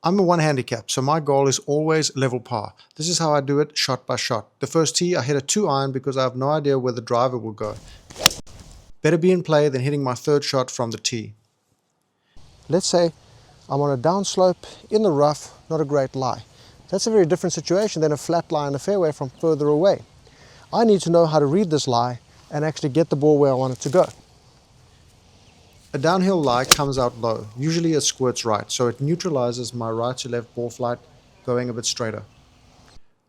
I'm a one handicap, so my goal is always level par. This is how I do it shot by shot. The first tee I hit a 2-iron because I have no idea where the driver will go. Better be in play than hitting my third shot from the tee. Let's say I'm on a downslope in the rough, not a great lie. That's a very different situation than a flat lie in the fairway from further away. I need to know how to read this lie and actually get the ball where I want it to go. A downhill lie comes out low, usually it squirts right, so it neutralizes my right to left ball flight going a bit straighter.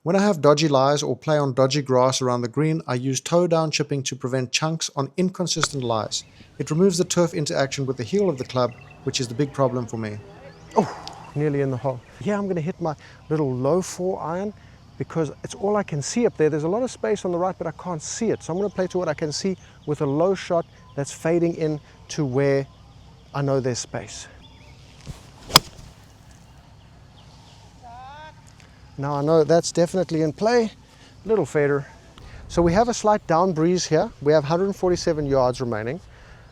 When I have dodgy lies or play on dodgy grass around the green, I use toe down chipping to prevent chunks on inconsistent lies. It removes the turf interaction with the heel of the club, which is the big problem for me. Oh, nearly in the hole. Here I'm going to hit my little low 4-iron because it's all I can see up there. There's a lot of space on the right, but I can't see it. So I'm going to play to what I can see with a low shot that's fading in to where I know there's space. Now I know that's definitely in play. Little fader. So we have a slight down breeze here. We have 147 yards remaining.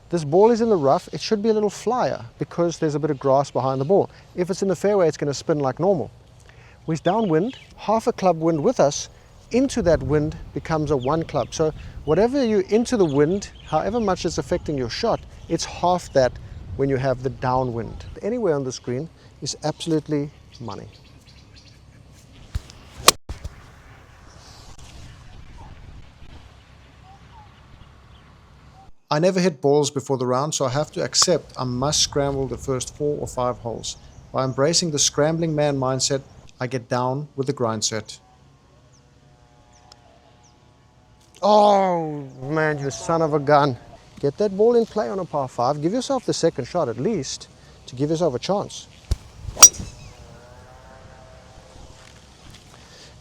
This ball is in the rough. It should be a little flyer because there's a bit of grass behind the ball. If it's in the fairway, it's going to spin like normal. We're downwind, half a club wind with us. Into that wind becomes a 1 club. So whatever you into the wind, however much it's affecting your shot, it's half that when you have the downwind. Anywhere on the screen is absolutely money. I never hit balls before the round, so I have to accept I must scramble the first 4 or 5 holes. By embracing the scrambling man mindset, I get down with the grind set. Oh man, you son of a gun. Get that ball in play on a par 5. Give yourself the second shot at least to give yourself a chance.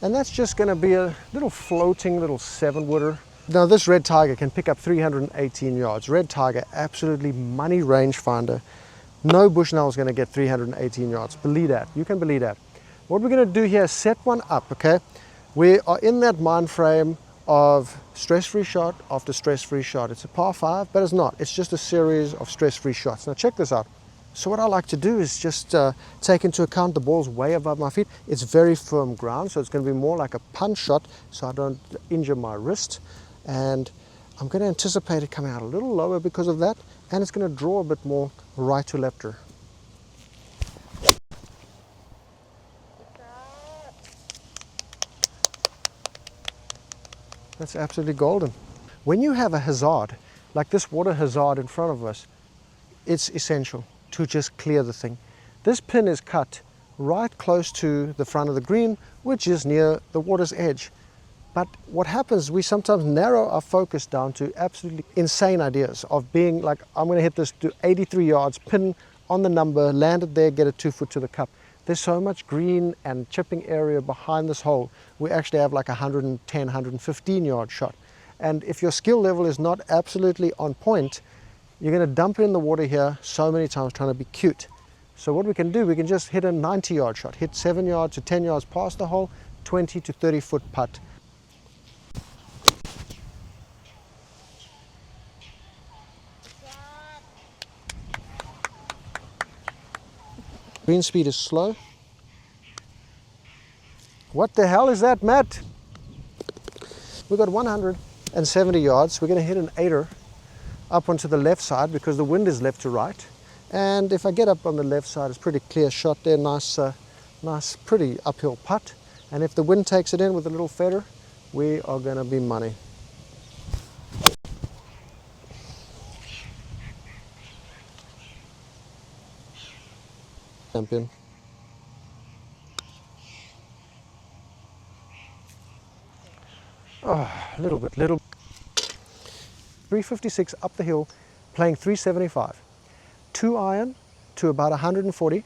And that's just going to be a little floating little 7-wooder. Now this Red Tiger can pick up 318 yards. Red Tiger, absolutely money rangefinder. No Bushnell is going to get 318 yards. Believe that. You can believe that. What we're going to do here is set one up, okay? We are in that mind frame of stress-free shot after stress-free shot. It's a par 5, but it's not. It's just a series of stress-free shots. Now check this out. So what I like to do is just take into account the ball's way above my feet. It's very firm ground, so it's going to be more like a punch shot so I don't injure my wrist. And I'm going to anticipate it coming out a little lower because of that, and it's going to draw a bit more right to lefter. That's absolutely golden. When you have a hazard, like this water hazard in front of us, it's essential to just clear the thing. This pin is cut right close to the front of the green, which is near the water's edge. But what happens, we sometimes narrow our focus down to absolutely insane ideas of being like, I'm going to hit this to 83 yards, pin on the number, land it there, get it 2 foot to the cup. There's so much green and chipping area behind this hole. We actually have like 110, 115 yard shot. And if your skill level is not absolutely on point, you're going to dump it in the water here so many times trying to be cute. So what we can do, we can just hit a 90 yard shot, hit 7 yards to 10 yards past the hole, 20 to 30 foot putt. Green speed is slow. What the hell is that, Matt? We've got 170 yards. We're going to hit an 8er up onto the left side because the wind is left to right. And if I get up on the left side, it's a pretty clear shot there. Nice, pretty uphill putt. And if the wind takes it in with a little feather, we are going to be money. Champion. Oh, little. 356 up the hill, playing 375. 2-iron to about 140.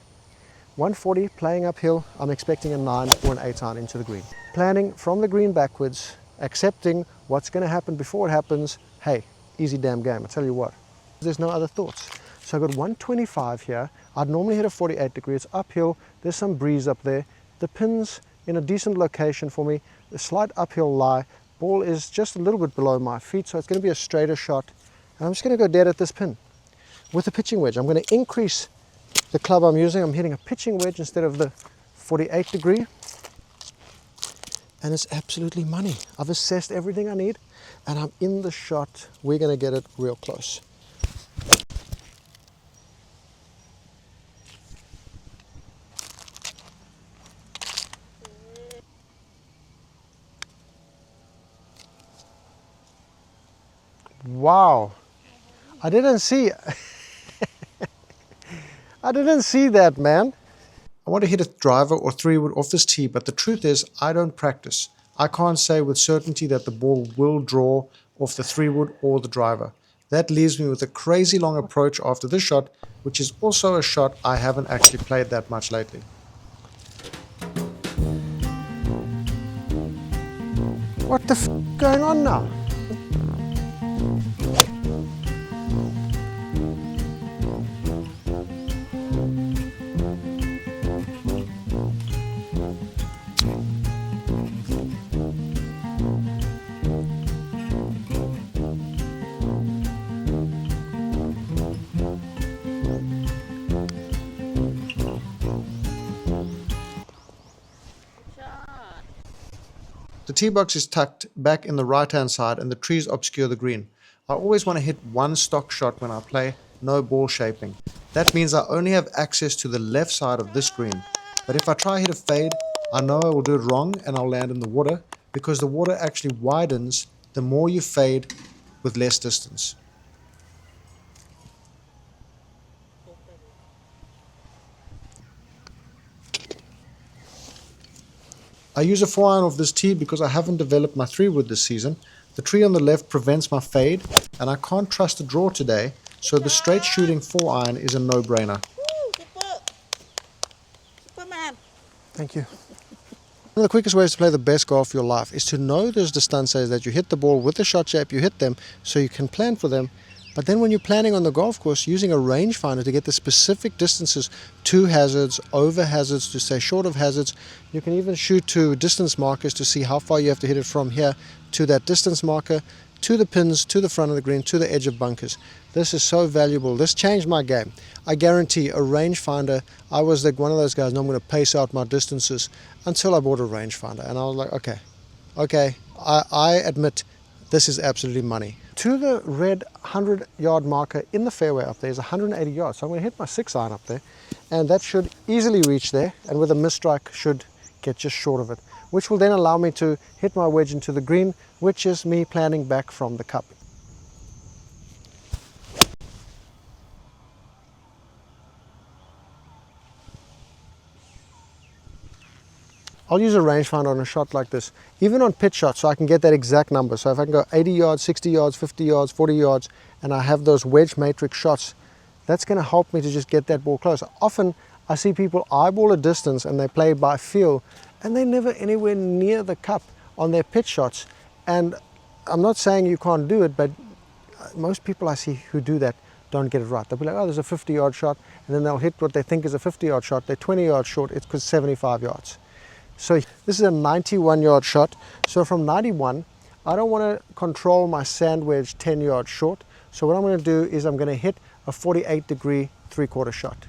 140 playing uphill. I'm expecting a 9 or an 8-iron into the green. Planning from the green backwards, accepting what's going to happen before it happens. Hey, easy damn game, I tell you what. There's no other thoughts. So I've got 125 here. I'd normally hit a 48 degree. It's uphill. There's some breeze up there. The pin's in a decent location for me. A slight uphill lie. Ball is just a little bit below my feet, so it's going to be a straighter shot. And I'm just going to go dead at this pin. With the pitching wedge, I'm going to increase the club I'm using, I'm hitting a pitching wedge instead of the 48 degree. And it's absolutely money. I've assessed everything I need and I'm in the shot. We're gonna get it real close. Wow, I didn't see that, man. I want to hit a driver or 3-wood off this tee, but the truth is I don't practice. I can't say with certainty that the ball will draw off the 3-wood or the driver. That leaves me with a crazy long approach after this shot, which is also a shot I haven't actually played that much lately. What the f going on now? The tee box is tucked back in the right hand side and the trees obscure the green. I always want to hit one stock shot when I play, no ball shaping. That means I only have access to the left side of this green. But if I try hit a fade, I know I will do it wrong and I'll land in the water because the water actually widens the more you fade with less distance. I use a 4-iron off this tee because I haven't developed my 3-wood this season. The tree on the left prevents my fade and I can't trust the draw today, so the straight shooting 4-iron is a no-brainer. Thank you. One of the quickest ways to play the best golf of your life is to know those distances that you hit the ball with the shot shape you hit them so you can plan for them. But then when you're planning on the golf course, using a rangefinder to get the specific distances to hazards, over hazards, to stay short of hazards. You can even shoot to distance markers to see how far you have to hit it from here to that distance marker, to the pins, to the front of the green, to the edge of bunkers. This is so valuable. This changed my game. I guarantee a rangefinder, I was like one of those guys, no, I'm going to pace out my distances until I bought a rangefinder. And I was like, okay, I admit this is absolutely money. To the red 100-yard marker in the fairway up there is 180 yards. So I'm going to hit my 6-iron up there, and that should easily reach there, and with a misstrike should get just short of it, which will then allow me to hit my wedge into the green, which is me planning back from the cup. I'll use a rangefinder on a shot like this, even on pitch shots, so I can get that exact number. So if I can go 80 yards, 60 yards, 50 yards, 40 yards, and I have those wedge matrix shots, that's going to help me to just get that ball close. Often I see people eyeball a distance and they play by feel, and they're never anywhere near the cup on their pitch shots. And I'm not saying you can't do it, but most people I see who do that don't get it right. They'll be like, oh, there's a 50-yard shot, and then they'll hit what they think is a 50-yard shot. They're 20 yards short, it's because 75 yards. So this is a 91-yard shot. So from 91, I don't want to control my sand wedge 10 yards short. So what I'm going to do is I'm going to hit a 48-degree 3/4 shot.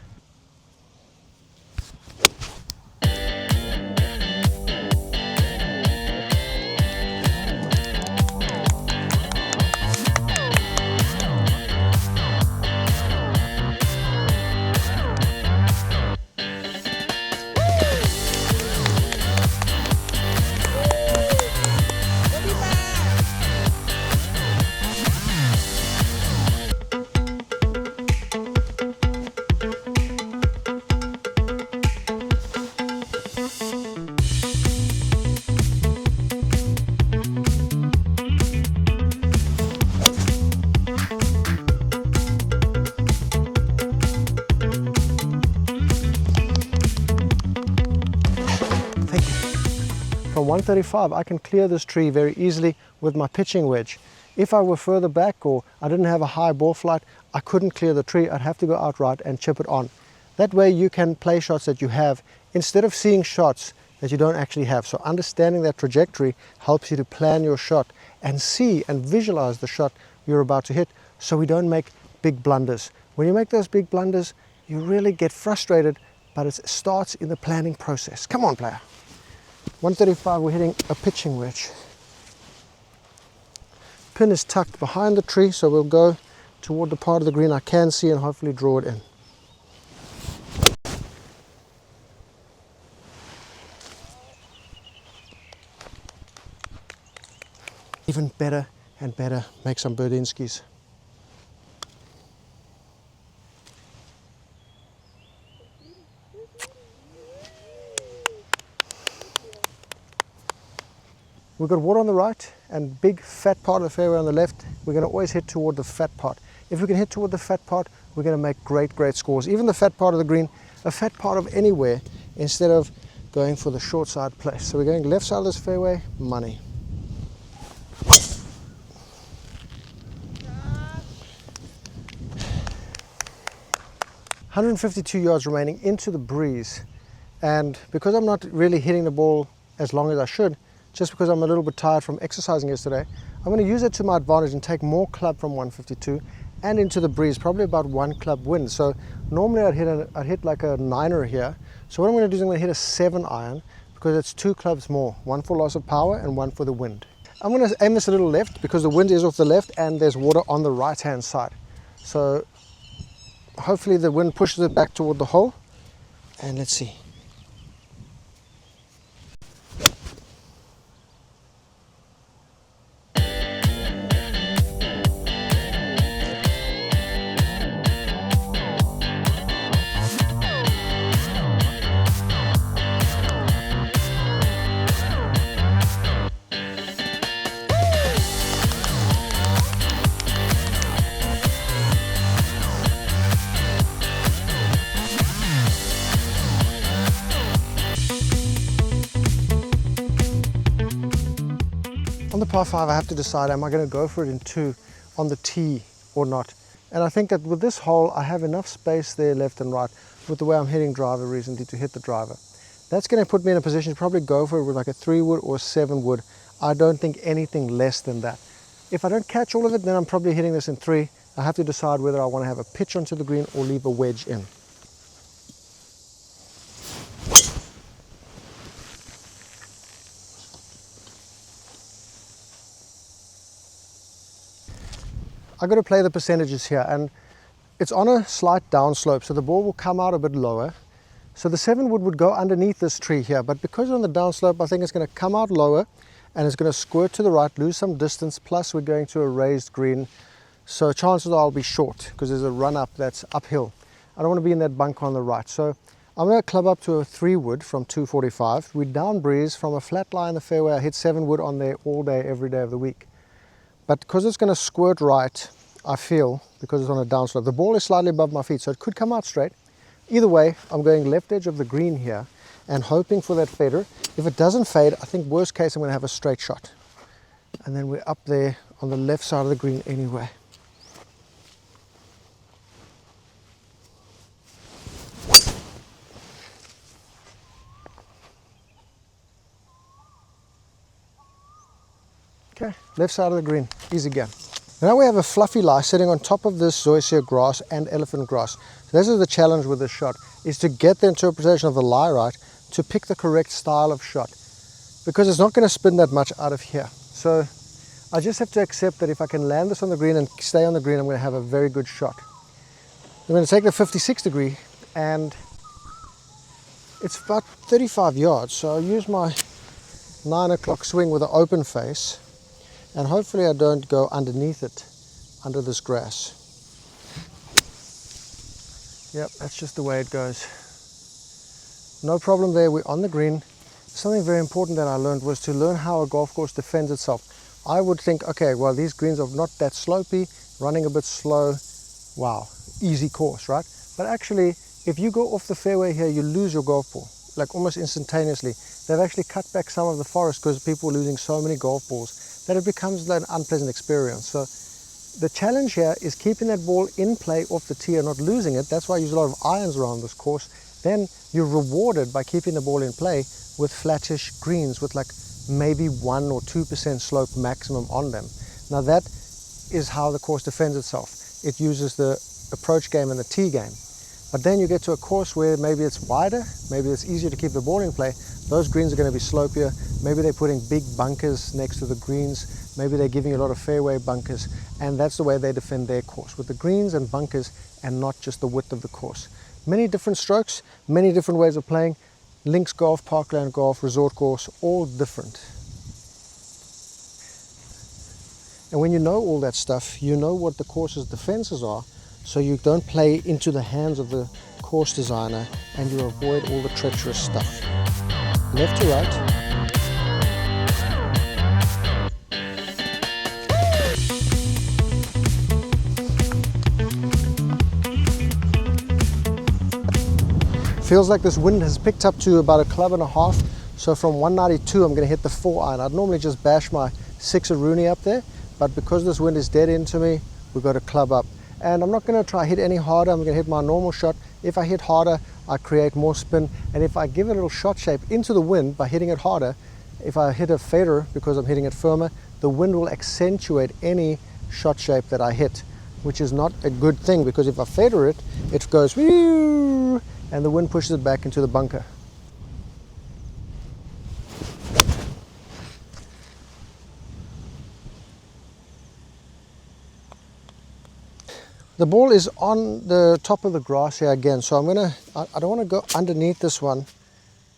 From 135, I can clear this tree very easily with my pitching wedge. If I were further back or I didn't have a high ball flight, I couldn't clear the tree. I'd have to go outright and chip it on. That way you can play shots that you have instead of seeing shots that you don't actually have. So understanding that trajectory helps you to plan your shot and see and visualize the shot you're about to hit, so we don't make big blunders. When you make those big blunders, you really get frustrated, but it starts in the planning process. Come on, player. 135, we're hitting a pitching wedge. Pin is tucked behind the tree, so we'll go toward the part of the green I can see and hopefully draw it in. Even better and better, make some Birdinskis. We've got water on the right and big fat part of the fairway on the left. We're going to always hit toward the fat part. If we can hit toward the fat part, we're going to make great scores. Even the fat part of the green, a fat part of anywhere, instead of going for the short side place. So we're going left side of this fairway, money. $152 yards remaining into the breeze, and because I'm not really hitting the ball as long as I should, just because I'm a little bit tired from exercising yesterday, I'm going to use it to my advantage and take more club from 152 and into the breeze, probably about 1 club wind. So normally I'd hit like a 9er here. So what I'm going to do is I'm going to hit a 7 iron because it's 2 clubs more, 1 for loss of power and 1 for the wind. I'm going to aim this a little left because the wind is off the left and there's water on the right hand side. So hopefully the wind pushes it back toward the hole, and let's see. On the par 5, I have to decide, am I going to go for it in 2 on the tee or not? And I think that with this hole, I have enough space there left and right with the way I'm hitting driver recently to hit the driver. That's going to put me in a position to probably go for it with like a 3 wood or 7 wood. I don't think anything less than that. If I don't catch all of it, then I'm probably hitting this in 3. I have to decide whether I want to have a pitch onto the green or leave a wedge in. I've got to play the percentages here, and it's on a slight downslope, so the ball will come out a bit lower. So the 7 wood go underneath this tree here, but because on the downslope, I think it's going to come out lower and it's going to squirt to the right, lose some distance, plus we're going to a raised green. So chances are I'll be short because there's a run up that's uphill. I don't want to be in that bunker on the right. So I'm going to club up to a 3 wood from 245. We down breeze from a flat lie in the fairway. I hit 7 wood on there all day, every day of the week. But because it's going to squirt right, I feel, because it's on a downslope, the ball is slightly above my feet, so it could come out straight. Either way, I'm going left edge of the green here and hoping for that fader. If it doesn't fade, I think worst case I'm going to have a straight shot. And then we're up there on the left side of the green anyway. Okay, left side of the green, easy game. Now we have a fluffy lie sitting on top of this zoysia grass and elephant grass. So this is the challenge with this shot, is to get the interpretation of the lie right, to pick the correct style of shot, because it's not going to spin that much out of here. So I just have to accept that if I can land this on the green and stay on the green, I'm going to have a very good shot. I'm going to take the 56 degree, and it's about 35 yards, so I'll use my 9 o'clock swing with an open face. And hopefully I don't go underneath it, under this grass. Yep, that's just the way it goes. No problem there, we're on the green. Something very important that I learned was to learn how a golf course defends itself. I would think, okay, well, these greens are not that slopey, running a bit slow. Wow, easy course, right? But actually, if you go off the fairway here, you lose your golf ball, like almost instantaneously. They've actually cut back some of the forest because people are losing so many golf balls that it becomes an unpleasant experience. So the challenge here is keeping that ball in play off the tee and not losing it. That's why I use a lot of irons around this course. Then you're rewarded by keeping the ball in play with flattish greens with like maybe 1 or 2% slope maximum on them. Now that is how the course defends itself. It uses the approach game and the tee game. But then you get to a course where maybe it's wider, maybe it's easier to keep the ball in play. Those greens are going to be slopier. Maybe they're putting big bunkers next to the greens. Maybe they're giving you a lot of fairway bunkers. And that's the way they defend their course, with the greens and bunkers and not just the width of the course. Many different strokes, many different ways of playing. Links golf, parkland golf, resort course, all different. And when you know all that stuff, you know what the course's defenses are, so you don't play into the hands of the course designer and you avoid all the treacherous stuff. Left to right. Feels like this wind has picked up to about a club and a half. So from 192, I'm going to hit the 4 iron. I'd normally just bash my 6 Rooney up there, but because this wind is dead into me, we've got a club up. And I'm not going to try hit any harder. I'm going to hit my normal shot. If I hit harder, I create more spin. And if I give a little shot shape into the wind by hitting it harder, if I hit a fader because I'm hitting it firmer, the wind will accentuate any shot shape that I hit, which is not a good thing, because if I fader it, it goes whew, and the wind pushes it back into the bunker. The ball is on the top of the grass here again, so I don't want to go underneath this one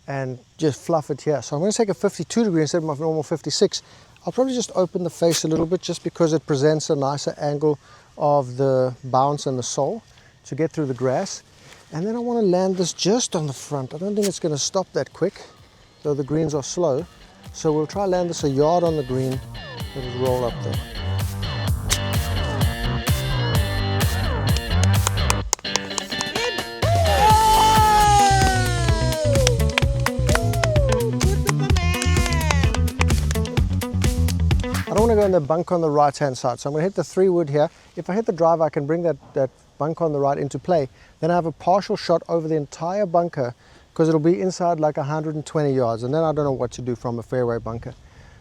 and just fluff it here. So I'm going to take a 52 degree instead of my normal 56. I'll probably just open the face a little bit just because it presents a nicer angle of the bounce and the sole to get through the grass. And then I want to land this just on the front. I don't think it's going to stop that quick, though the greens are slow. So we'll try land this a yard on the green. It'll roll up there. I don't want to go in the bunker on the right hand side, so I'm going to hit the 3 wood here. If I hit the driver, I can bring that bunker on the right into play. Then I have a partial shot over the entire bunker, because it'll be inside like 120 yards, and then I don't know what to do from a fairway bunker.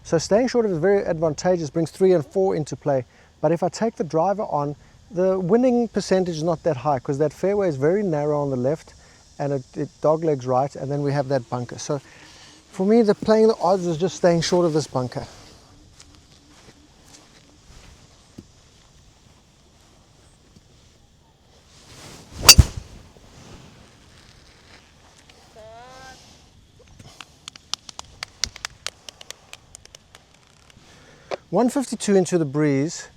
So staying short of it is very advantageous, brings 3 and 4 into play. But if I take the driver on, the winning percentage is not that high, because that fairway is very narrow on the left and it doglegs right, and then we have that bunker. So for me, playing the odds is just staying short of this bunker. .152 into the breeze,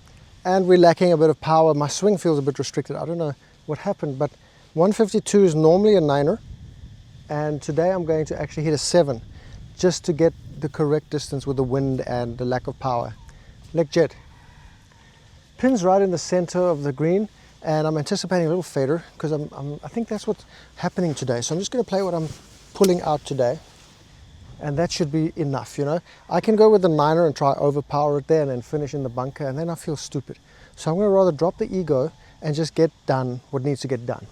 and we're lacking a bit of power. My swing feels a bit restricted. I don't know what happened, but 152 is normally a 9er, and today I'm going to actually hit a 7 just to get the correct distance with the wind and the lack of power. Leg jet. Pin's right in the center of the green, and I'm anticipating a little fader because I think that's what's happening today. So I'm just going to play what I'm pulling out today. And that should be enough, you know. I can go with the 9er and try overpower it there and then finish in the bunker, and then I feel stupid. So I'm going to rather drop the ego and just get done what needs to get done.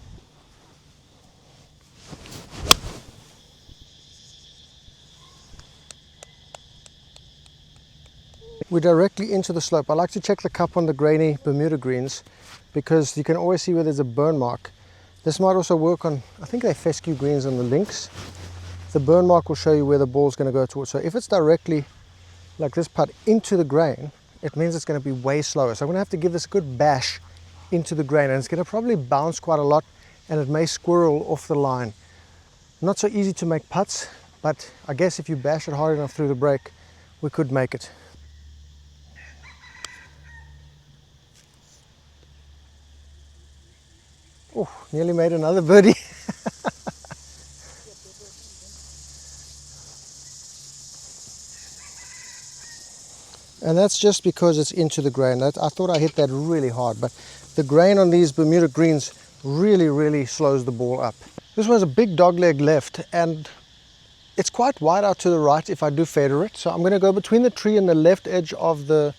We're directly into the slope. I like to check the cup on the grainy Bermuda greens because you can always see where there's a burn mark. This might also work on, I think they're fescue greens on the links. The burn mark will show you where the ball's going to go towards. So if it's directly like this putt into the grain, it means it's going to be way slower. So I'm going to have to give this a good bash into the grain, and it's going to probably bounce quite a lot, and it may squirrel off the line. Not so easy to make putts, but I guess if you bash it hard enough through the break, we could make it. Oh, nearly made another birdie. And that's just because it's into the grain. I thought I hit that really hard, but the grain on these Bermuda greens really slows the ball up. This one's a big dogleg left, and it's quite wide out to the right if I do fader it. So I'm going to go between the tree and the left edge of the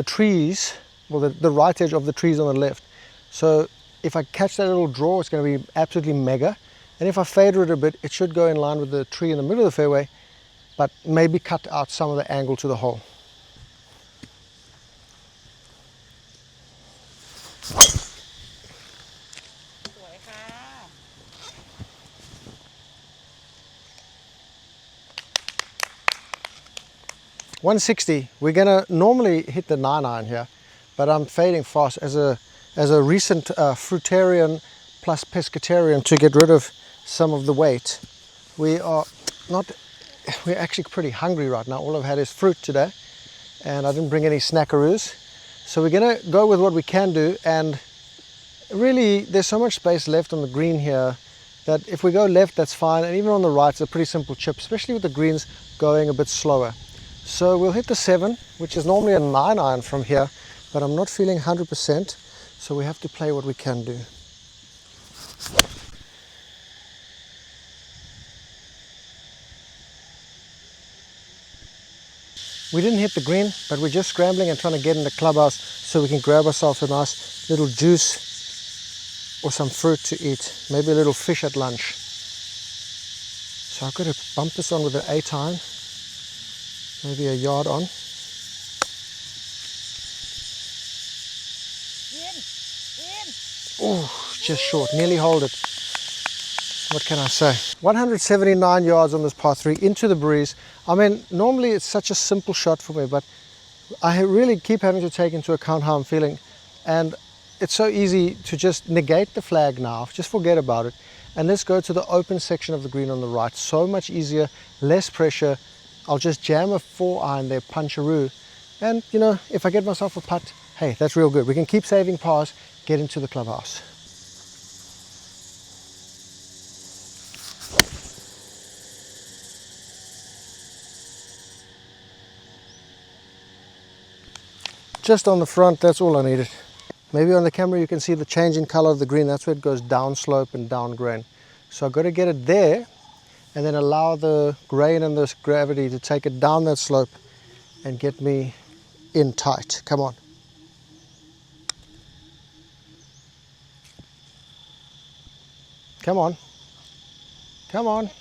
trees, well, the right edge of the trees on the left. So if I catch that little draw, it's going to be absolutely mega. And if I fader it a bit, it should go in line with the tree in the middle of the fairway, but maybe cut out some of the angle to the hole. 160. We're gonna normally hit the 9-iron here, but I'm fading fast as a recent fruitarian plus pescatarian to get rid of some of the weight. We're actually pretty hungry right now. All I've had is fruit today, and I didn't bring any snackaroos. So we're gonna go with what we can do, and really there's so much space left on the green here that if we go left, that's fine, and even on the right, it's a pretty simple chip, especially with the greens going a bit slower. So we'll hit the 7, which is normally a 9-iron from here, but I'm not feeling 100%, so we have to play what we can do. We didn't hit the green, but we're just scrambling and trying to get in the clubhouse so we can grab ourselves a nice little juice or some fruit to eat, maybe a little fish at lunch. So I've got to bump this on with an 8-iron, maybe a yard on. Oh, just short, nearly hold it. What can I say? 179 yards on this par 3 into the breeze. I mean, normally it's such a simple shot for me, but I really keep having to take into account how I'm feeling. And it's so easy to just negate the flag now, just forget about it. And let's go to the open section of the green on the right. So much easier, less pressure. I'll just jam a 4-iron there, puncheroo. And you know, if I get myself a putt, hey, that's real good. We can keep saving pars, get into the clubhouse. Just on the front, that's all I needed. Maybe on the camera you can see the change in color of the green. That's where it goes down slope and down grain. So I've got to get it there and then allow the grain and this gravity to take it down that slope and get me in tight. Come on. Come on. Come on.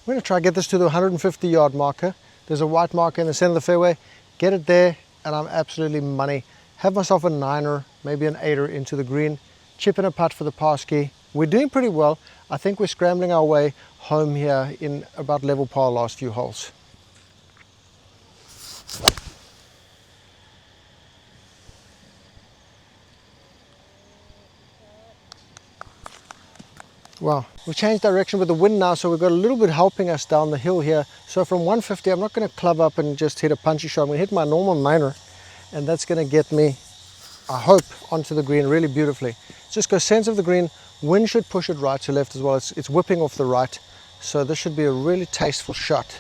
We're going to try to get this to the 150 yard marker. There's a white marker in the center of the fairway. Get it there and I'm absolutely money. Have myself a 9er, maybe an 8er into the green. Chip in a putt for the par ski. We're doing pretty well. I think we're scrambling our way home here in about level par last few holes. Wow, we've changed direction with the wind now, so we've got a little bit helping us down the hill here. So from 150, I'm not going to club up and just hit a punchy shot. I'm going to hit my normal 9er, and that's going to get me, I hope, onto the green really beautifully. Just go center of the green. Wind should push it right to left as well. It's whipping off the right, so this should be a really tasteful shot.